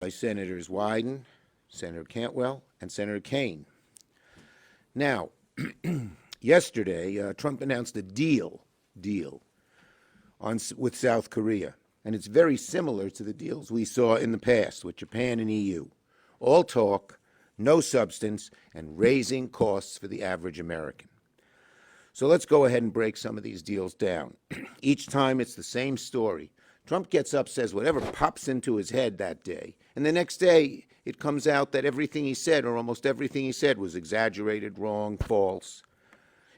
by Senators Wyden, Senator Cantwell, and Senator Kaine. Now, yesterday, Trump announced a deal with South Korea, and it's very similar to the deals we saw in the past with Japan and EU. All talk, no substance, and raising costs for the average American. So let's go ahead and break some of these deals down. Each time it's the same story. Trump gets up, says whatever pops into his head that day, and the next day it comes out that everything he said, or almost everything he said, was exaggerated, wrong, false.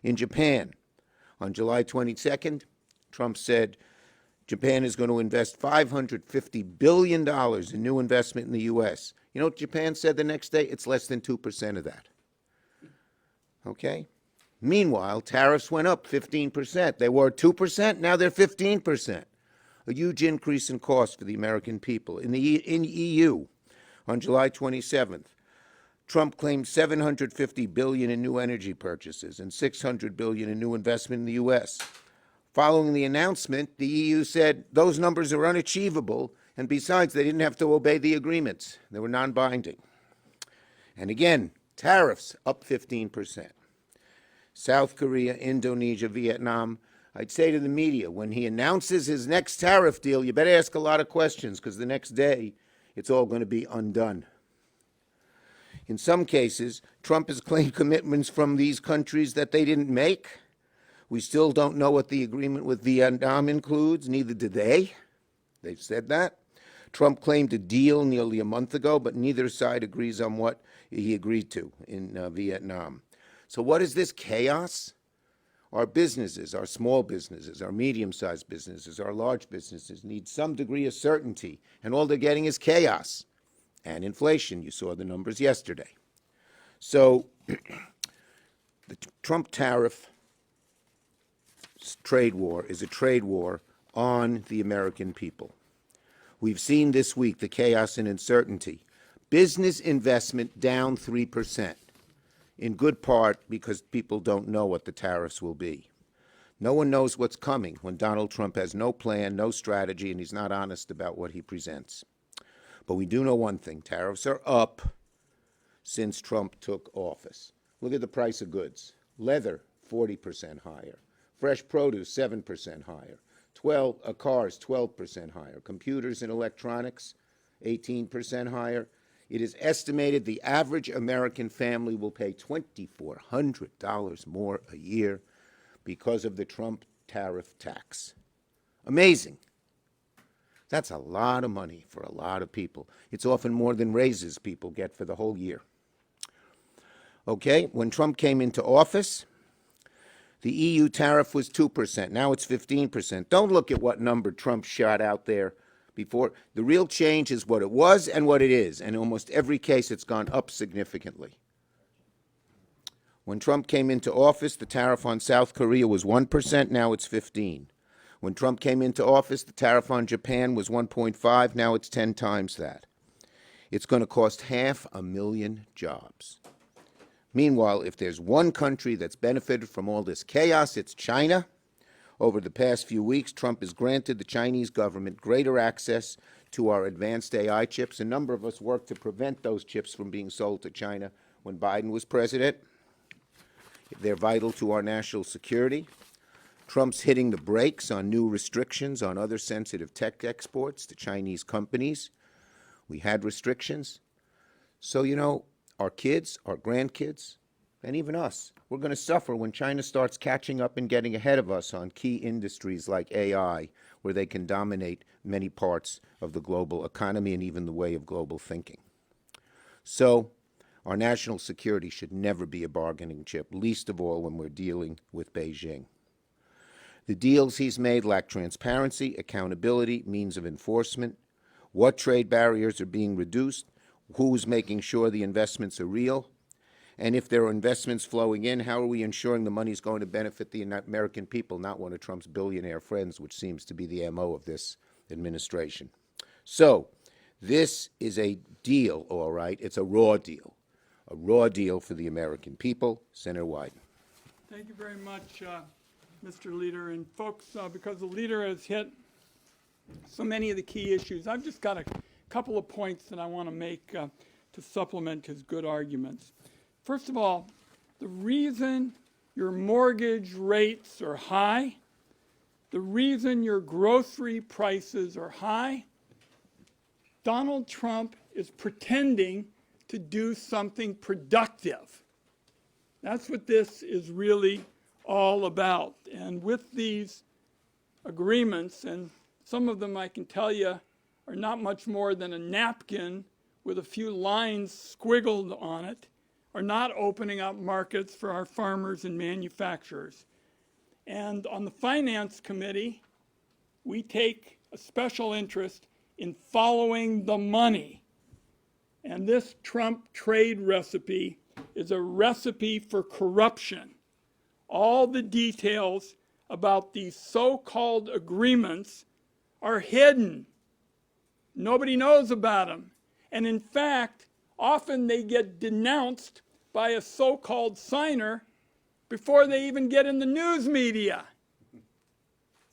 In Japan, on July 22nd, Trump said Japan is going to invest $550 billion in new investment in the U.S. You know what Japan said the next day? It's less than 2% of that. Okay? Meanwhile, tariffs went up 15%. They were 2%, now they're 15%. A huge increase in cost for the American people. In EU, on July 27th, Trump claimed $750 billion in new energy purchases and $600 billion in new investment in the U.S. Following the announcement, the EU said those numbers are unachievable, and besides, they didn't have to obey the agreements. They were non-binding. And again, tariffs up 15%. South Korea, Indonesia, Vietnam. I'd say to the media, when he announces his next tariff deal, you better ask a lot of questions, because the next day, it's all going to be undone. In some cases, Trump has claimed commitments from these countries that they didn't make. We still don't know what the agreement with Vietnam includes, neither do they. They've said that. Trump claimed a deal nearly a month ago, but neither side agrees on what he agreed to in Vietnam. So what is this chaos? Our businesses, our small businesses, our medium-sized businesses, our large businesses need some degree of certainty, and all they're getting is chaos and inflation. You saw the numbers yesterday. So the Trump tariff trade war is a trade war on the American people. We've seen this week the chaos and uncertainty. Business investment down 3%. In good part because people don't know what the tariffs will be. No one knows what's coming when Donald Trump has no plan, no strategy, and he's not honest about what he presents. But we do know one thing. Tariffs are up since Trump took office. Look at the price of goods. Leather, 40% higher. Fresh produce, 7% higher. Cars, 12% higher. Computers and electronics, 18% higher. It is estimated the average American family will pay $2,400 more a year because of the Trump tariff tax. Amazing. That's a lot of money for a lot of people. It's often more than raises people get for the whole year. Okay, when Trump came into office, the EU tariff was 2%. Now it's 15%. Don't look at what number Trump shot out there before. The real change is what it was and what it is. And in almost every case, it's gone up significantly. When Trump came into office, the tariff on South Korea was 1%. Now it's 15%. When Trump came into office, the tariff on Japan was 1.5%. Now it's 10 times that. It's going to cost 500,000 jobs. Meanwhile, if there's one country that's benefited from all this chaos, it's China. Over the past few weeks, Trump has granted the Chinese government greater access to our advanced AI chips. A number of us worked to prevent those chips from being sold to China when Biden was president. They're vital to our national security. Trump's hitting the brakes on new restrictions on other sensitive tech exports to Chinese companies. We had restrictions. So, you know, our kids, our grandkids, and even us, we're going to suffer when China starts catching up and getting ahead of us on key industries like AI, where they can dominate many parts of the global economy and even the way of global thinking. So our national security should never be a bargaining chip, least of all when we're dealing with Beijing. The deals he's made lack transparency, accountability, means of enforcement, what trade barriers are being reduced, who's making sure the investments are real, and if there are investments flowing in, how are we ensuring the money is going to benefit the American people, not one of Trump's billionaire friends, which seems to be the MO of this administration. So this is a deal, all right. It's a raw deal for the American people. Senator Wyden. Thank you very much, Mr. Leader. And folks, because the leader has hit so many of the key issues, I've just got a couple of points that I want to make to supplement his good arguments. First of all, the reason your mortgage rates are high, the reason your grocery prices are high, Donald Trump is pretending to do something productive. That's what this is really all about. And with these agreements, and some of them I can tell you are not much more than a napkin with a few lines squiggled on it, are not opening up markets for our farmers and manufacturers. And on the Finance Committee, we take a special interest in following the money. And this Trump trade recipe is a recipe for corruption. All the details about these so-called agreements are hidden. Nobody knows about them. And in fact, often they get denounced by a so-called signer before they even get in the news media.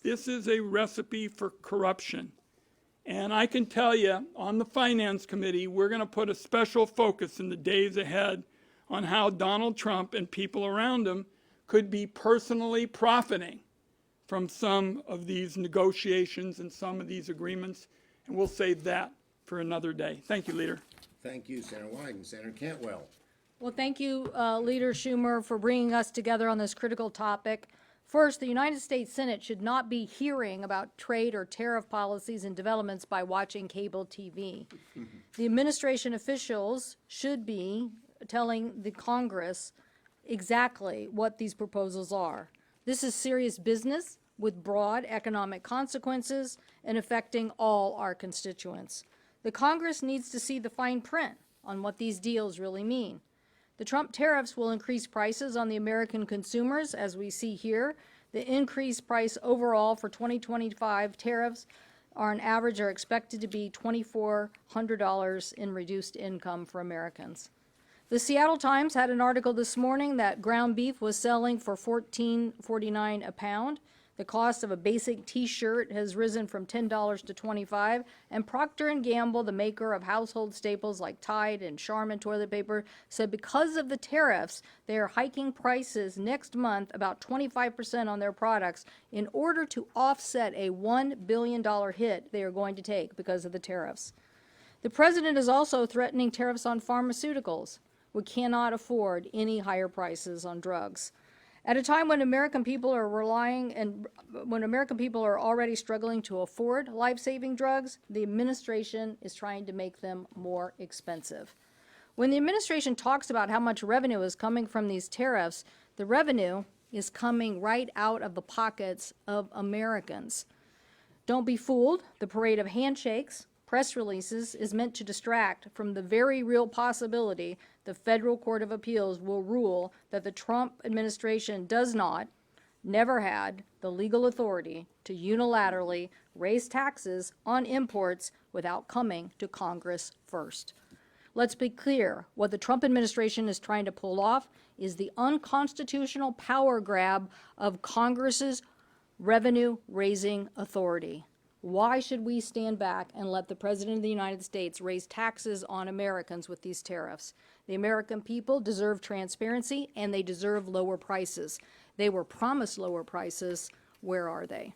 This is a recipe for corruption. And I can tell you, on the Finance Committee, we're going to put a special focus in the days ahead on how Donald Trump and people around him could be personally profiting from some of these negotiations and some of these agreements. And we'll save that for another day. Thank you, Leader. Thank you, Senator Wyden. Senator Cantwell. Well, thank you, Leader Schumer, for bringing us together on this critical topic. First, the United States Senate should not be hearing about trade or tariff policies and developments by watching cable TV. The administration officials should be telling the Congress exactly what these proposals are. This is serious business with broad economic consequences and affecting all our constituents. The Congress needs to see the fine print on what these deals really mean. The Trump tariffs will increase prices on the American consumers, as we see here. The increased price overall for 2025 tariffs on average are expected to be $2,400 in reduced income for Americans. The Seattle Times had an article this morning that ground beef was selling for $14.49 a pound. The cost of a basic T-shirt has risen from $10 to $25, and Procter & Gamble, the maker of household staples like Tide and Charmin toilet paper, said because of the tariffs, they are hiking prices next month about 25% on their products in order to offset a $1 billion hit they are going to take because of the tariffs. The president is also threatening tariffs on pharmaceuticals. We cannot afford any higher prices on drugs. At a time when American people are already struggling to afford life-saving drugs, the administration is trying to make them more expensive. When the administration talks about how much revenue is coming from these tariffs, the revenue is coming right out of the pockets of Americans. Don't be fooled. The parade of handshakes, press releases is meant to distract from the very real possibility the Federal Court of Appeals will rule that the Trump administration does not, never had, the legal authority to unilaterally raise taxes on imports without coming to Congress first. Let's be clear, what the Trump administration is trying to pull off is the unconstitutional power grab of Congress's revenue-raising authority. Why should we stand back and let the President of the United States raise taxes on Americans with these tariffs? The American people deserve transparency, and they deserve lower prices. They were promised lower prices. Where are they?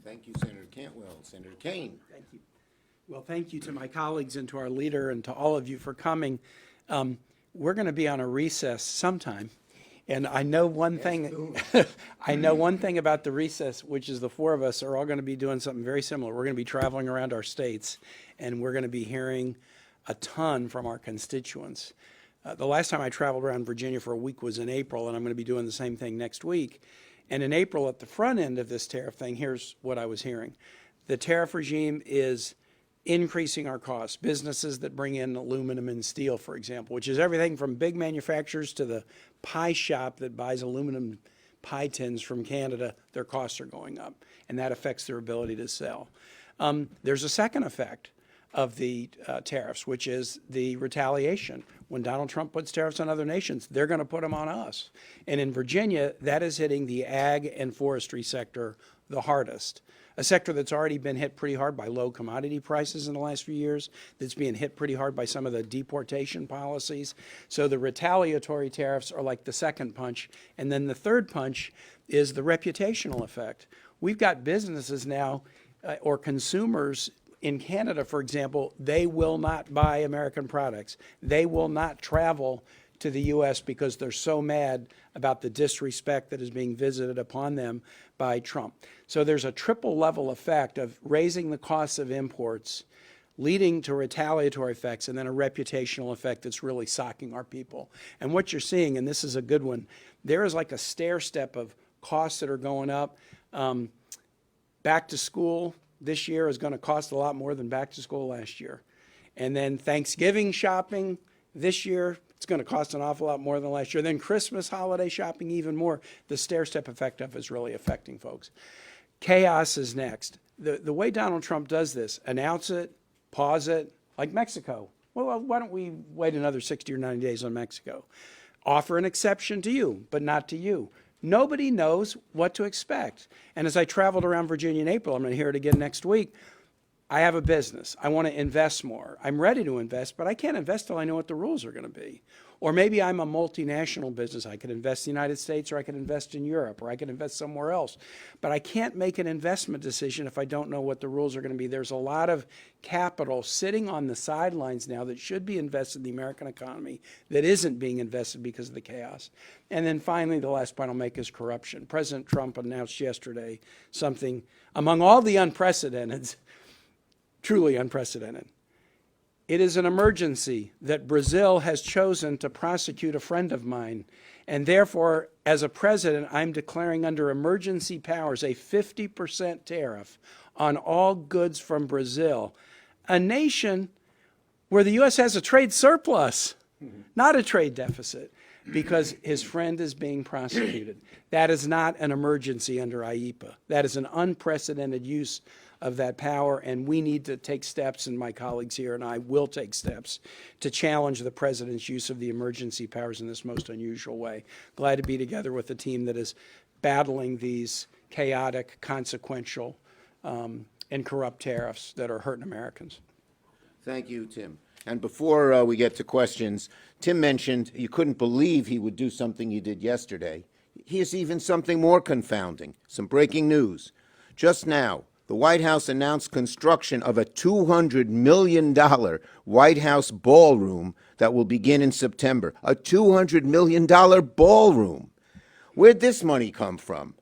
Thank you, Senator Cantwell. Senator Kane. Thank you. Well, thank you to my colleagues and to our leader and to all of you for coming. We're going to be on a recess sometime. And I know one thing. I know one thing about the recess, which is the four of us are all going to be doing something very similar. We're going to be traveling around our states, and we're going to be hearing a ton from our constituents. The last time I traveled around Virginia for a week was in April, and I'm going to be doing the same thing next week. And in April, at the front end of this tariff thing, here's what I was hearing. The tariff regime is increasing our costs. Businesses that bring in aluminum and steel, for example, which is everything from big manufacturers to the pie shop that buys aluminum pie tins from Canada, their costs are going up, and that affects their ability to sell. There's a second effect. of the tariffs, which is the retaliation. When Donald Trump puts tariffs on other nations, they're going to put them on us. And in Virginia, that is hitting the ag and forestry sector the hardest. A sector that's already been hit pretty hard by low commodity prices in the last few years, that's being hit pretty hard by some of the deportation policies. So the retaliatory tariffs are like the second punch. And then the third punch is the reputational effect. We've got businesses now, or consumers in Canada, for example, they will not buy American products. They will not travel to the U.S. because they're so mad about the disrespect that is being visited upon them by Trump. So there's a triple level effect of raising the costs of imports, leading to retaliatory effects, and then a reputational effect that's really socking our people. And what you're seeing, and this is a good one, there is like a stair step of costs that are going up. Back to school this year is going to cost a lot more than back to school last year. And then Thanksgiving shopping this year, it's going to cost an awful lot more than last year. Then Christmas holiday shopping even more. The stair-step effect of it is really affecting folks. Chaos is next. The way Donald Trump does this, announce it, pause it, like Mexico. Well, why don't we wait another 60 or 90 days on Mexico? Offer an exception to you, but not to you. Nobody knows what to expect. And as I traveled around Virginia in April, I'm going to hear it again next week, I have a business. I want to invest more. I'm ready to invest, but I can't invest till I know what the rules are going to be. Or maybe I'm a multinational business. I could invest in the United States, or I could invest in Europe, or I could invest somewhere else. But I can't make an investment decision if I don't know what the rules are going to be. There's a lot of capital sitting on the sidelines now that should be invested in the American economy that isn't being invested because of the chaos. And then finally, the last point I'll make is corruption. President Trump announced yesterday something among all the unprecedented, truly unprecedented. It is an emergency that Brazil has chosen to prosecute a friend of mine. And therefore, as a president, I'm declaring under emergency powers a 50% tariff on all goods from Brazil, a nation where the U.S. has a trade surplus, not a trade deficit, because his friend is being prosecuted. That is not an emergency under IEPA. That is an unprecedented use of that power, and we need to take steps, and my colleagues here and I will take steps to challenge the president's use of the emergency powers in this most unusual way. Glad to be together with a team that is battling these chaotic, consequential, and corrupt tariffs that are hurting Americans. Thank you, Tim. And before we get to questions, Tim mentioned you couldn't believe he would do something he did yesterday. Here's even something more confounding. Some breaking news. Just now, the White House announced construction of a $200 million White House ballroom that will begin in September. A $200 million ballroom. Where'd this money come from?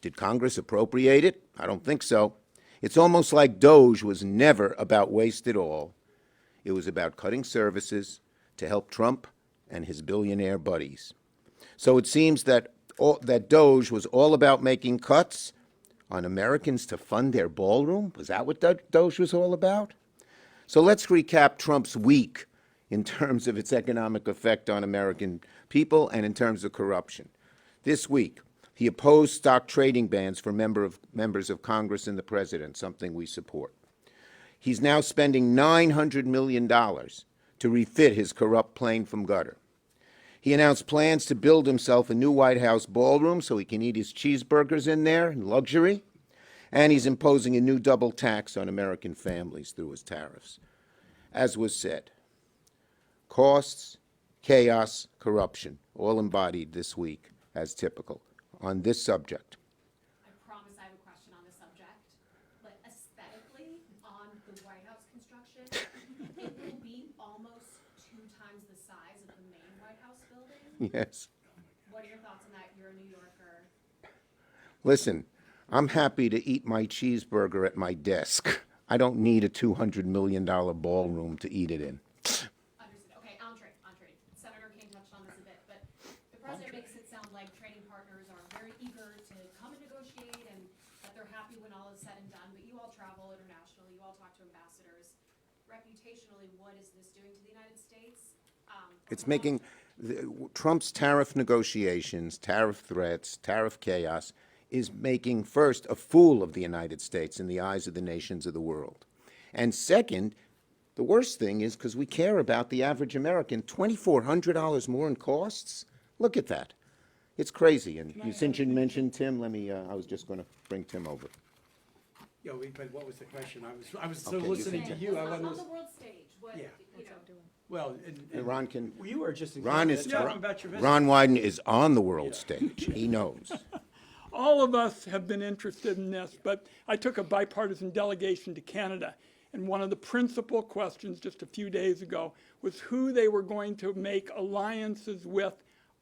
Did Congress appropriate it? I don't think so. It's almost like DOGE was never about waste at all. It was about cutting services to help Trump and his billionaire buddies. So it seems that DOGE was all about making cuts on Americans to fund their ballroom? Was that what DOGE was all about? So let's recap Trump's week in terms of its economic effect on American people and in terms of corruption. This week, he opposed stock trading bans for members of Congress and the president, something we support. He's now spending $900 million to refit his corrupt plane from gutter. He announced plans to build himself a new White House ballroom so he can eat his cheeseburgers in there in luxury. And he's imposing a new double tax on American families through his tariffs. As was said, costs, chaos, corruption, all embodied this week as typical on this subject. I promise I have a question on the subject, but aesthetically, on the White House construction, it will be almost 2 times the size of the main White House building. Yes. What are your thoughts on that? You're a New Yorker. Listen, I'm happy to eat my cheeseburger at my desk. I don't need a $200 million ballroom to eat it in. Understood. Okay, entree. Senator King touched on this a bit, but the president makes it sound like trading partners are very eager to come and negotiate and that they're happy when all is said and done. But you all travel internationally. You all talk to ambassadors. Reputationally, what is this doing to the United States? It's making Trump's tariff negotiations, tariff threats, tariff chaos is making, first, a fool of the United States in the eyes of the nations of the world. And second, The worst thing is because we care about the average American, $2,400 more in costs? Look at that. It's crazy. And since you mentioned Tim, I was just going to bring Tim over. Yeah, but what was the question? I was so Okay, listening to you. I On wasn't. the world stage, what, Yeah. you know, Well, And Ron can. well, you were just Ron is. about your visit. Ron Wyden is on the world stage. He knows. All of us have been interested in this, but I took a bipartisan delegation to Canada, and one of the principal questions just a few days ago was who they were going to make alliances with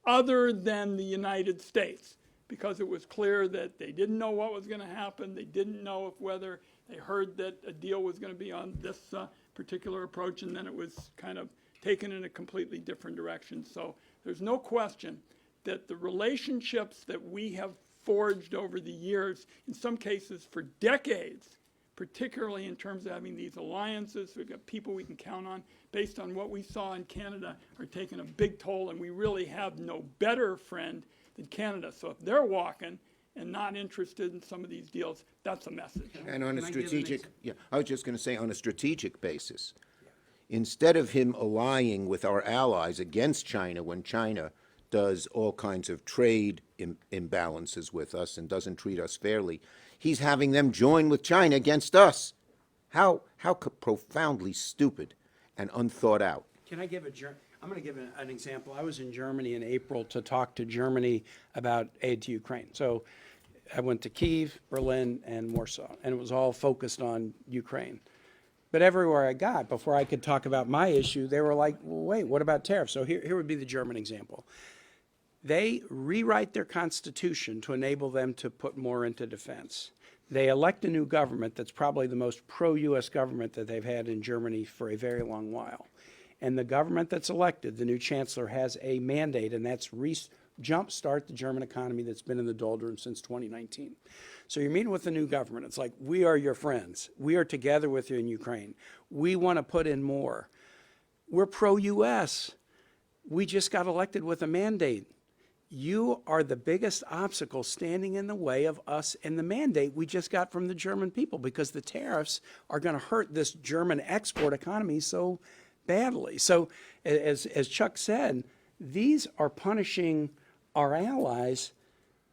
other than the United States, because it was clear that they didn't know what was going to happen. They didn't know whether they heard that a deal was going to be on this particular approach, and then it was kind of taken in a completely different direction. So there's no question that the relationships that we have forged over the years, in some cases for decades, particularly in terms of having these alliances, we've got people we can count on, based on what we saw in Canada, are taking a big toll, and we really have no better friend than Canada. So if they're walking and not interested in some of these deals, that's a message. And on a Can I give an strategic, yeah, I was just going to say, on a strategic basis, instead of him allying with our allies against China when China does all kinds of trade imbalances with us and doesn't treat us fairly, he's having them join with China against us. How profoundly stupid and unthought out. Can I give I'm going to give an example. I was in Germany in April to talk to Germany about aid to Ukraine. So I went to Kyiv, Berlin, and Warsaw, and it was all focused on Ukraine. But everywhere I got, before I could talk about my issue, they were like, well, wait, what about tariffs? So here would be the German example. They rewrite their constitution to enable them to put more into defense. They elect a new government that's probably the most pro-U.S. government that they've had in Germany for a very long while. And the government that's elected, the new chancellor, has a mandate, and that's jumpstart the German economy that's been in the doldrums since 2019. So you're meeting with the new government. It's like, we are your friends. We are together with you in Ukraine. We want to put in more. We're pro-U.S. We just got elected with a mandate. You are the biggest obstacle standing in the way of us and the mandate we just got from the German people, because the tariffs are going to hurt this German export economy so badly. So as Chuck said, these are punishing our allies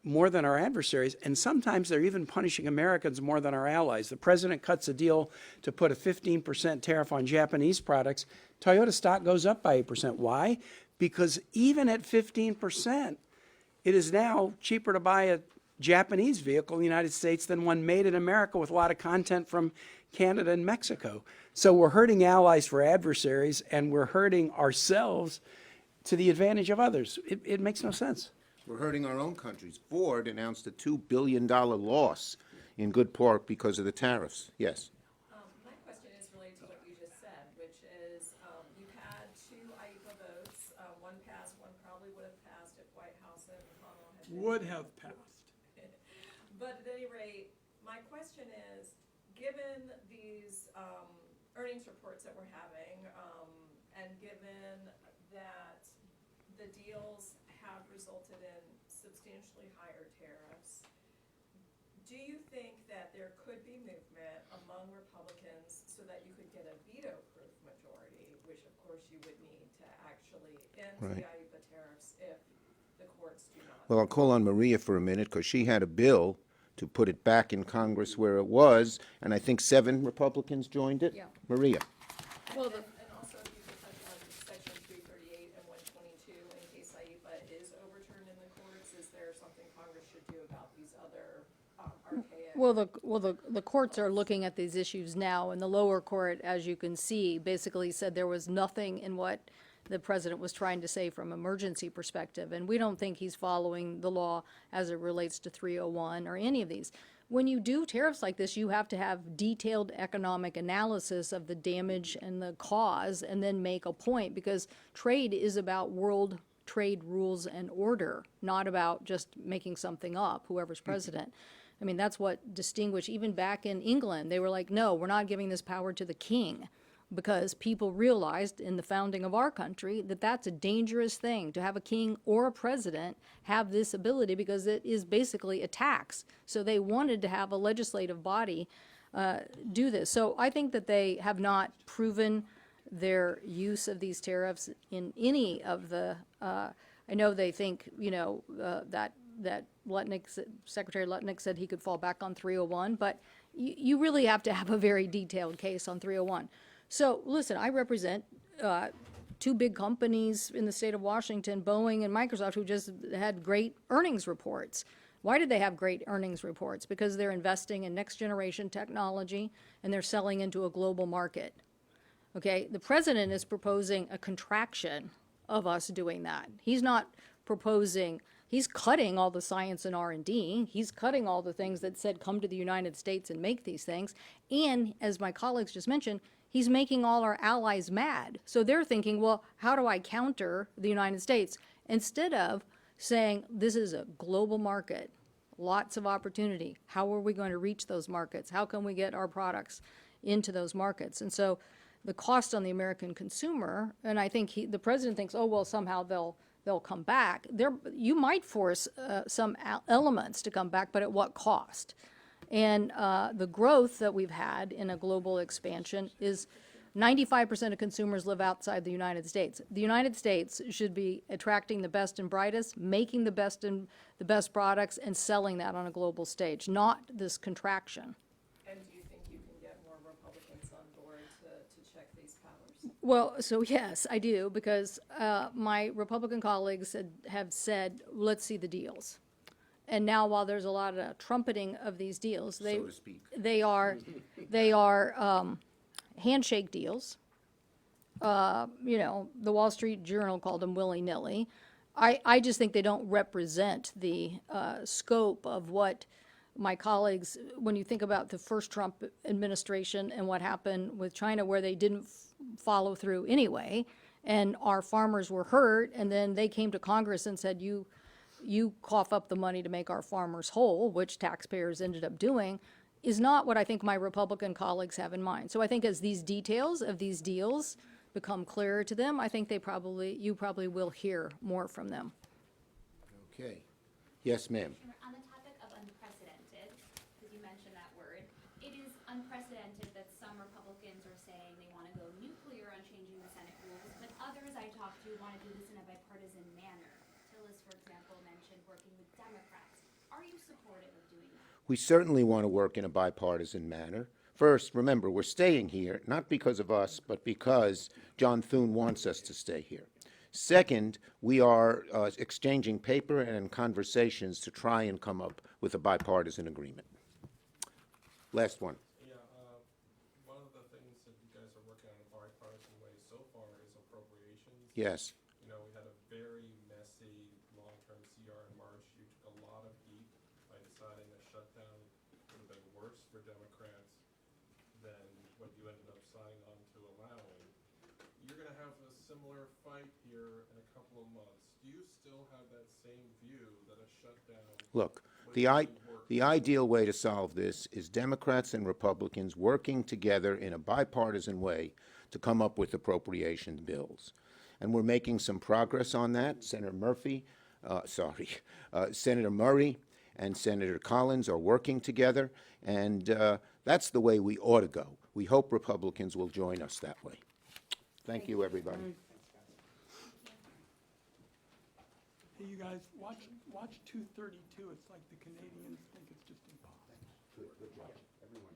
more than our adversaries, and sometimes they're even punishing Americans more than our allies. The president cuts a deal to put a 15% tariff on Japanese products. Toyota stock goes up by 8%. Why? Because even at 15%, it is now cheaper to buy a Japanese vehicle in the United States than one made in America with a lot of content from Canada and Mexico. So we're hurting allies for adversaries, and we're hurting ourselves to the advantage of others. It makes no sense. We're hurting our own countries. Ford announced a $2 billion loss in good part because of the tariffs. Yes. My question is related to what you just said, which is, you've had two IEPA votes, one passed, one probably would have passed if Whitehouse and McConnell had been. Would have passed. But at any rate, my question is, given these earnings reports that we're having, and given that the deals have resulted in substantially higher tariffs, do you think that there could be movement among Republicans so that you could get a veto-proof majority, which of course you would need to actually end the IEPA tariffs if the courts do not? Well, I'll call on Maria for a minute because she had a bill to put it back in Congress where it was, and I think 7 Republicans joined it. Yeah. Maria. Well, And also, if you could touch on section 338 and 122, in case IEPA is overturned in the courts, is there something Congress should do about these other archaic? the courts are looking at these issues now, and the lower court, as you can see, basically said there was nothing in what the president was trying to say from emergency perspective, and we don't think he's following the law as it relates to 301 or any of these. When you do tariffs like this, you have to have detailed economic analysis of the damage and the cause, and then make a point, because trade is about world trade rules and order, not about just making something up, whoever's president. I mean, that's what distinguished, even back in England, they were like, no, we're not giving this power to the king, because people realized in the founding of our country that that's a dangerous thing to have a king or a president have this ability, because it is basically a tax. So they wanted to have a legislative body do this. So I think that they have not proven their use of these tariffs in any of the, I know they think, that Secretary Lutnick said he could fall back on 301, but you really have to have a very detailed case on 301. So listen, I represent two big companies in the state of Washington, Boeing and Microsoft, who just had great earnings reports. Why did they have great earnings reports? Because they're investing in next generation technology and they're selling into a global market. Okay, the president is proposing a contraction of us doing that. He's not proposing, he's cutting all the science and R&D. He's cutting all the things that said come to the United States and make these things. And as my colleagues just mentioned, he's making all our allies mad. So they're thinking, well, how do I counter the United States? Instead of saying, this is a global market, lots of opportunity. How are we going to reach those markets? How can we get our products into those markets? And so the cost on the American consumer, and I think the president thinks, oh, well, somehow they'll come back. You might force some elements to come back, but at what cost? And the growth that we've had in a global expansion is 95% of consumers live outside the United States. The United States should be attracting the best and brightest, making the best products, and selling that on a global stage, not this contraction. And do you think you can get more Republicans on board to check these powers? Well, so yes, I do, because my Republican colleagues have said, let's see the deals. And now, while there's a lot of trumpeting of these deals, So to speak. they are handshake deals. The Wall Street Journal called them willy-nilly. I just think they don't represent the scope of what my colleagues, when you think about the first Trump administration and what happened with China, where they didn't follow through anyway, and our farmers were hurt, and then they came to Congress and said, you cough up the money to make our farmers whole, which taxpayers ended up doing, is not what I think my Republican colleagues have in mind. So I think as these details of these deals become clearer to them, I think you probably will hear more from them. Okay. Yes, ma'am. On the topic of unprecedented, because you mentioned that word, it is unprecedented that some Republicans are saying they want to go nuclear on changing the Senate rules, but others I talked to want to do this in a bipartisan manner. Tillis, for example, mentioned working with Democrats. Are you supportive of doing that? We certainly want to work in a bipartisan manner. First, remember, we're staying here, not because of us, but because John Thune wants us to stay here. Second, we are exchanging paper and conversations to try and come up with a bipartisan agreement. Last one. Yeah, one of the things that you guys are working on in a bipartisan way so far is appropriations. Yes. You know, we had a very messy long-term CR in March. You took a lot of heat by deciding a shutdown would have been worse for Democrats than what you ended up signing on to allowing. You're going to have a similar fight here in a couple of months. Do you still have that same view that a shutdown Look, would the actually work? ideal way to solve this is Democrats and Republicans working together in a bipartisan way to come up with appropriation bills. And we're making some progress on that. Senator Murray and Senator Collins are working together, and that's the way we ought to go. We hope Republicans will join us that way. Thank you, everybody. Hey, you guys, watch 232. It's like the Canadians think it's just impossible. Good job, everyone.